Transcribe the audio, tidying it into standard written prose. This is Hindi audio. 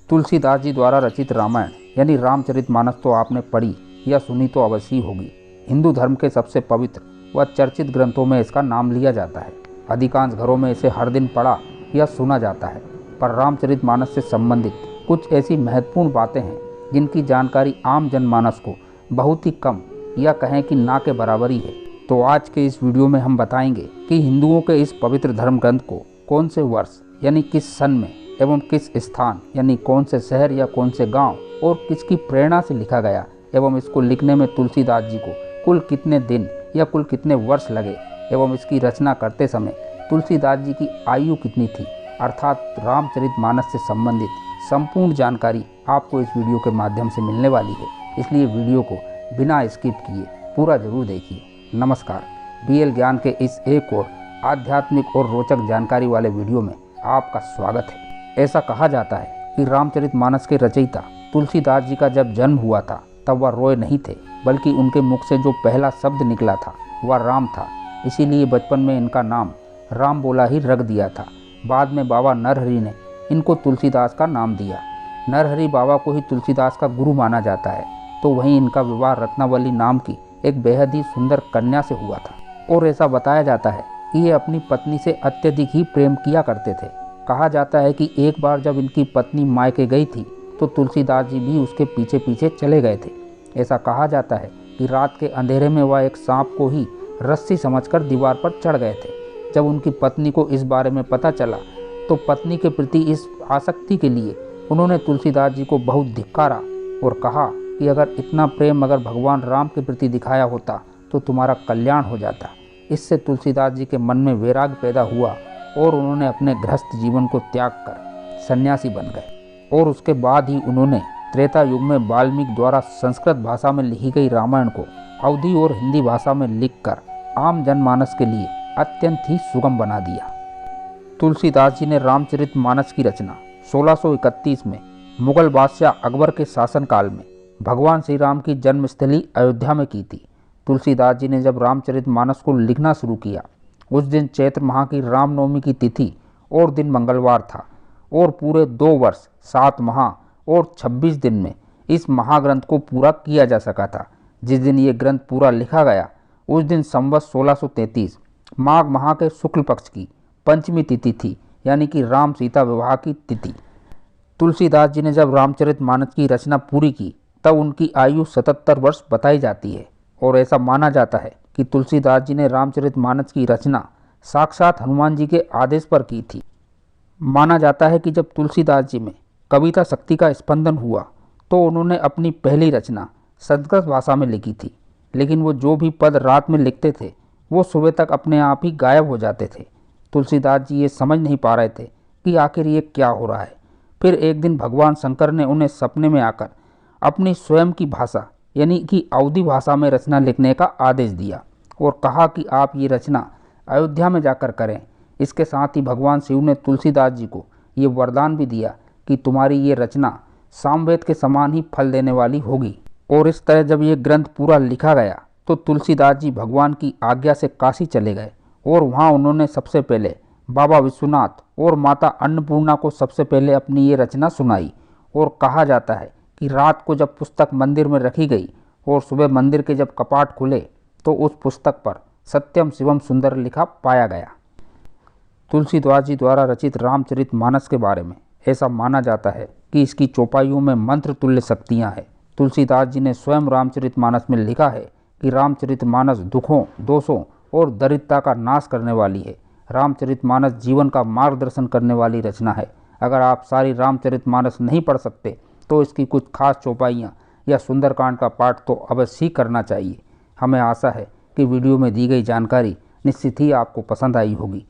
तुलसीदास जी द्वारा रचित रामायण यानी रामचरितमानस तो आपने पढ़ी या सुनी तो अवश्य ही होगी। हिंदू धर्म के सबसे पवित्र व चर्चित ग्रंथों में इसका नाम लिया जाता है। अधिकांश घरों में इसे हर दिन पढ़ा या सुना जाता है। पर रामचरितमानस से संबंधित कुछ ऐसी महत्वपूर्ण बातें हैं जिनकी जानकारी आम जनमानस को बहुत ही कम या कहें कि ना के बराबर ही है। तो आज के इस वीडियो में हम बताएंगे कि हिंदुओं के इस पवित्र धर्म ग्रंथ को कौन से वर्ष यानी किस सन में एवं किस स्थान यानी कौन से शहर या कौन से गांव और किसकी प्रेरणा से लिखा गया एवं इसको लिखने में तुलसीदास जी को कुल कितने दिन या कुल कितने वर्ष लगे एवं इसकी रचना करते समय तुलसीदास जी की आयु कितनी थी, अर्थात रामचरितमानस से संबंधित संपूर्ण जानकारी आपको इस वीडियो के माध्यम से मिलने वाली है। इसलिए वीडियो को बिना स्किप किए पूरा जरूर देखिए। नमस्कार, BL ज्ञान के इस एक और आध्यात्मिक और रोचक जानकारी वाले वीडियो में आपका स्वागत है। ऐसा कहा जाता है कि रामचरितमानस के रचयिता तुलसीदास जी का जब जन्म हुआ था तब वह रोए नहीं थे, बल्कि उनके मुख से जो पहला शब्द निकला था वह राम था। इसीलिए बचपन में इनका नाम राम बोला ही रख दिया था। बाद में बाबा नरहरि ने इनको तुलसीदास का नाम दिया। नरहरि बाबा को ही तुलसीदास का गुरु माना जाता है। तो वहीं इनका विवाह रत्नावली नाम की एक बेहद ही सुंदर कन्या से हुआ था और ऐसा बताया जाता है कि ये अपनी पत्नी से अत्यधिक ही प्रेम किया करते थे। कहा जाता है कि एक बार जब इनकी पत्नी मायके गई थी तो तुलसीदास जी भी उसके पीछे पीछे चले गए थे। ऐसा कहा जाता है कि रात के अंधेरे में वह एक सांप को ही रस्सी समझकर दीवार पर चढ़ गए थे। जब उनकी पत्नी को इस बारे में पता चला तो पत्नी के प्रति इस आसक्ति के लिए उन्होंने तुलसीदास जी को बहुत धिक्कारा और कहा कि अगर इतना प्रेम अगर भगवान राम के प्रति दिखाया होता तो तुम्हारा कल्याण हो जाता। इससे तुलसीदास जी के मन में वैराग्य पैदा हुआ और उन्होंने अपने गृहस्थ जीवन को त्याग कर सन्यासी बन गए। और उसके बाद ही उन्होंने त्रेता युग में वाल्मीकि द्वारा संस्कृत भाषा में लिखी गई रामायण को अवधी और हिंदी भाषा में लिखकर आम जनमानस के लिए अत्यंत ही सुगम बना दिया। तुलसीदास जी ने रामचरितमानस की रचना 1631 में मुगल बादशाह अकबर के शासनकाल में भगवान श्री राम की जन्मस्थली अयोध्या में की थी। तुलसीदास जी ने जब रामचरितमानस को लिखना शुरू किया उस दिन चैत्र माह की रामनवमी की तिथि और दिन मंगलवार था और पूरे 2 वर्ष 7 माह और 26 दिन में इस महाग्रंथ को पूरा किया जा सका था। जिस दिन ये ग्रंथ पूरा लिखा गया उस दिन संवत 1633 माघ माह के शुक्ल पक्ष की पंचमी तिथि थी, यानी कि राम सीता विवाह की तिथि। तुलसीदास जी ने जब रामचरितमानस की रचना पूरी की तब उनकी आयु 77 वर्ष बताई जाती है और ऐसा माना जाता है कि तुलसीदास जी ने रामचरितमानस की रचना साक्षात हनुमान जी के आदेश पर की थी। माना जाता है कि जब तुलसीदास जी में कविता शक्ति का स्पंदन हुआ तो उन्होंने अपनी पहली रचना संस्कृत भाषा में लिखी थी, लेकिन वो जो भी पद रात में लिखते थे वो सुबह तक अपने आप ही गायब हो जाते थे। तुलसीदास जी ये समझ नहीं पा रहे थे कि आखिर ये क्या हो रहा है। फिर एक दिन भगवान शंकर ने उन्हें सपने में आकर अपनी स्वयं की भाषा यानी कि अवधी भाषा में रचना लिखने का आदेश दिया और कहा कि आप ये रचना अयोध्या में जाकर करें। इसके साथ ही भगवान शिव ने तुलसीदास जी को ये वरदान भी दिया कि तुम्हारी ये रचना सामवेद के समान ही फल देने वाली होगी। और इस तरह जब ये ग्रंथ पूरा लिखा गया तो तुलसीदास जी भगवान की आज्ञा से काशी चले गए और वहाँ उन्होंने सबसे पहले बाबा विश्वनाथ और माता अन्नपूर्णा को सबसे पहले अपनी ये रचना सुनाई। और कहा जाता है कि रात को जब पुस्तक मंदिर में रखी गई और सुबह मंदिर के जब कपाट खुले तो उस पुस्तक पर सत्यम शिवम सुंदर लिखा पाया गया। तुलसीदास जी द्वारा रचित रामचरितमानस के बारे में ऐसा माना जाता है कि इसकी चौपाइयों में मंत्र तुल्य शक्तियाँ हैं। तुलसीदास जी ने स्वयं रामचरितमानस में लिखा है कि रामचरितमानस दुखों, दोषों और दरिद्रता का नाश करने वाली है। रामचरितमानस जीवन का मार्गदर्शन करने वाली रचना है। अगर आप सारी रामचरितमानस नहीं पढ़ सकते तो इसकी कुछ खास चौपाइयाँ या सुंदरकांड का पाठ तो अवश्य ही करना चाहिए। हमें आशा है कि वीडियो में दी गई जानकारी निश्चित ही आपको पसंद आई होगी।